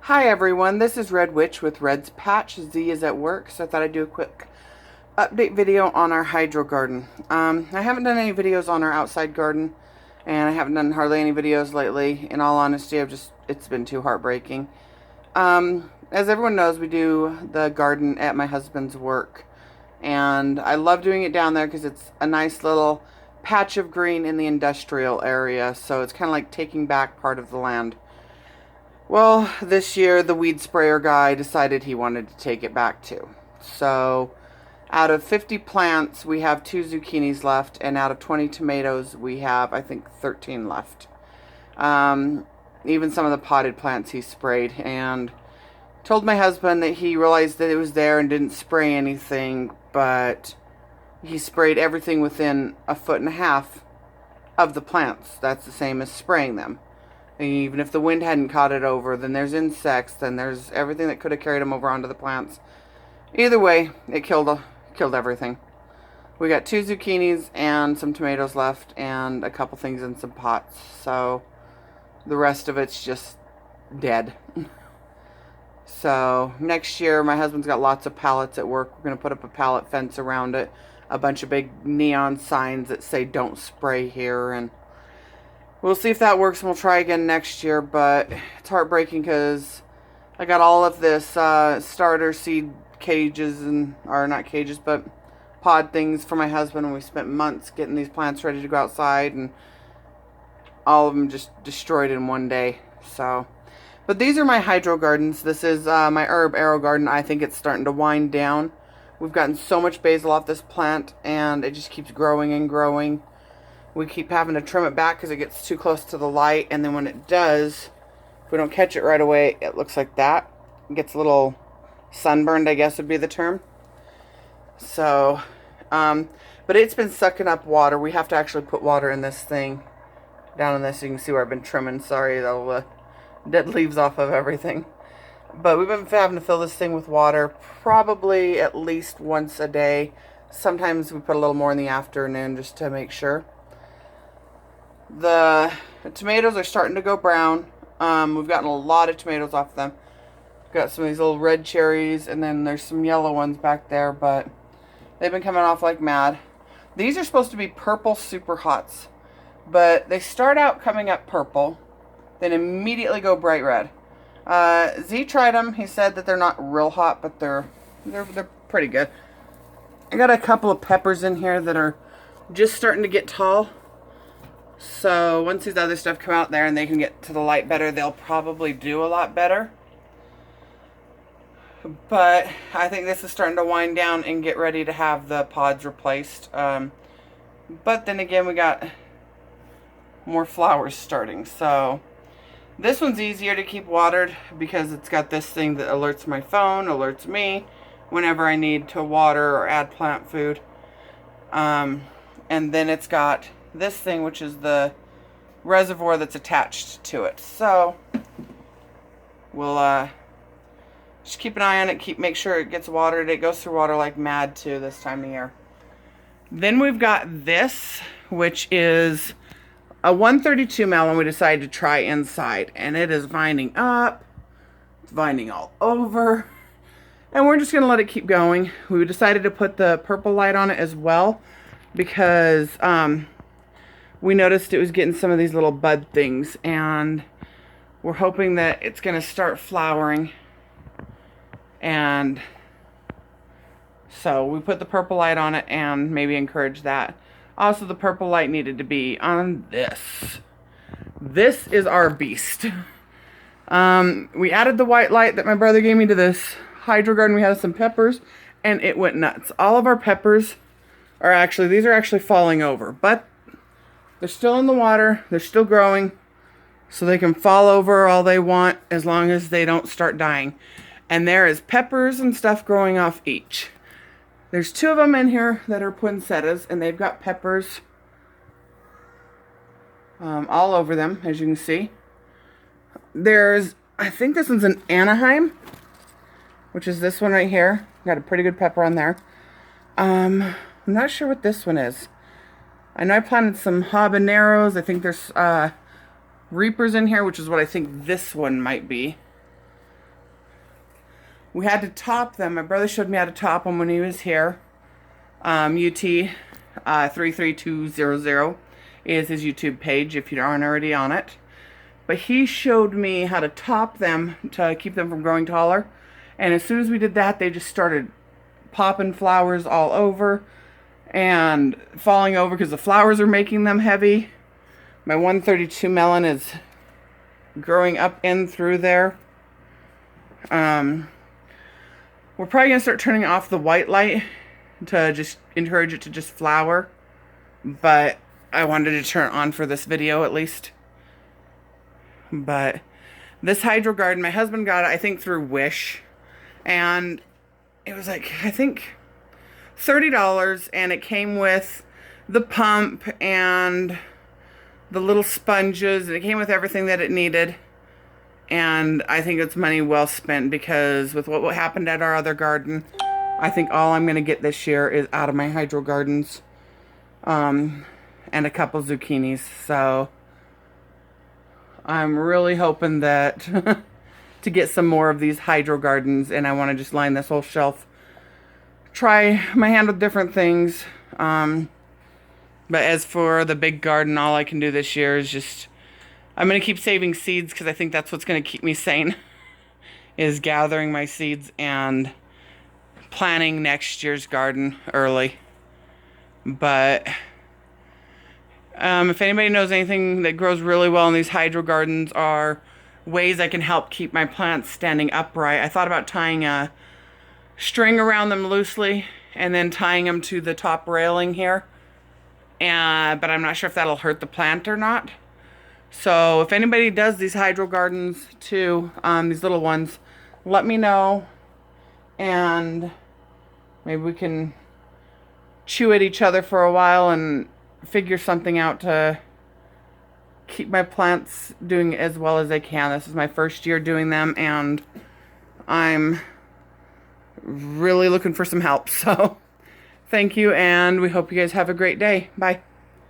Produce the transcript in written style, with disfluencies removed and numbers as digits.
Hi everyone, this is Red Witch with Red's Patch. Z is at work, so I thought I'd do a quick update video on our hydro garden. I haven't done any videos on our outside garden, and I haven't done hardly any videos lately. In all honesty, it's been too heartbreaking. As everyone knows, we do the garden at my husband's work, and I love doing it down there because it's a nice little patch of green in the industrial area, so it's kind of like taking back part of the land. Well, this year the weed sprayer guy decided he wanted to take it back too. So, out of 50 plants, we have 2 zucchinis left, and out of 20 tomatoes, we have, I think, 13 left. Even some of the potted plants he sprayed, and told my husband that he realized that it was there and didn't spray anything, but he sprayed everything within 1.5 feet of the plants. That's the same as spraying them. Even if the wind hadn't caught it over, then there's insects, then there's everything that could have carried them over onto the plants. Either way, it killed everything. We got 2 zucchinis and some tomatoes left, and a couple things in some pots. So the rest of it's just dead. So next year, my husband's got lots of pallets at work. We're going to put up a pallet fence around it, a bunch of big neon signs that say "Don't spray here," and we'll see if that works, and we'll try again next year. But it's heartbreaking because I got all of this starter seed cages, or not cages, but pod things for my husband, and we spent months getting these plants ready to go outside, and all of them just destroyed in one day. So, but these are my hydro gardens. This is my herb Aerogarden. I think it's starting to wind down. We've gotten so much basil off this plant, and it just keeps growing and growing. We keep having to trim it back because it gets too close to the light, and then when it does, if we don't catch it right away, it looks like that. It gets a little sunburned, I guess would be the term. So, but it's been sucking up water. We have to actually put water in this thing, down in this. You can see where I've been trimming. Sorry, that'll dead leaves off of everything. But we've been having to fill this thing with water probably at least once a day. Sometimes we put a little more in the afternoon just to make sure. The tomatoes are starting to go brown. We've gotten a lot of tomatoes off them. We've got some of these little red cherries, and then there's some yellow ones back there, but they've been coming off like mad. These are supposed to be purple super hots, but they start out coming up purple, then immediately go bright red. Z tried them. He said that they're not real hot, but they're pretty good. I got a couple of peppers in here that are just starting to get tall. So once these other stuff come out there and they can get to the light better, they'll probably do a lot better. But I think this is starting to wind down and get ready to have the pods replaced. But then again, we got more flowers starting. So this one's easier to keep watered because it's got this thing that alerts my phone, alerts me whenever I need to water or add plant food. And then it's got this thing, which is the reservoir that's attached to it. So we'll just keep an eye on it, make sure it gets watered. It goes through water like mad too this time of year. Then we've got this, which is a 132 melon we decided to try inside, and it is vining up. It's vining all over, and we're just gonna let it keep going. We decided to put the purple light on it as well because we noticed it was getting some of these little bud things, and we're hoping that it's going to start flowering. And so we put the purple light on it and maybe encourage that. Also, the purple light needed to be on this. This is our beast. We added the white light that my brother gave me to this hydro garden. We had some peppers, and it went nuts. All of our peppers are actually, these are actually falling over, but they're still in the water. They're still growing, so they can fall over all they want as long as they don't start dying. And there is peppers and stuff growing off each. There's 2 of them in here that are poinsettias, and they've got peppers all over them, as you can see. There's, I think this one's an Anaheim, which is this one right here. Got a pretty good pepper on there. I'm not sure what this one is. I know I planted some habaneros. I think there's Reapers in here, which is what I think this one might be. we had to top them. My brother showed me how to top them when he was here. UT 33200 is his YouTube page if you aren't already on it. But he showed me how to top them to keep them from growing taller. And as soon as we did that, they just started popping flowers all over and falling over because the flowers are making them heavy. My 132 melon is growing up in through there. We're probably going to start turning off the white light to just encourage it to just flower. But I wanted to turn it on for this video at least. But this Hydrogarden, my husband got it, I think, through Wish. And it was like, I think, $30. And it came with the pump and the little sponges. And it came with everything that it needed. And I think it's money well spent because with what happened at our other garden, I think all I'm going to get this year is out of my Hydrogardens. And a couple zucchinis. So I'm really hoping that to get some more of these Hydrogardens, and I want to just line this whole shelf. Try my hand with different things. But as for the big garden, all I can do this year is just, I'm going to keep saving seeds because I think that's what's going to keep me sane, is gathering my seeds and planning next year's garden early. But if anybody knows anything that grows really well in these Hydrogardens or ways I can help keep my plants standing upright, I thought about tying a string around them loosely and then tying them to the top railing here. But I'm not sure if that'll hurt the plant or not. So if anybody does these Hydrogardens too, these little ones, let me know. And maybe we can chew at each other for a while and figure something out to keep my plants doing as well as they can. This is my first year doing them, and I'm really looking for some help. So thank you, and we hope you guys have a great day. Bye.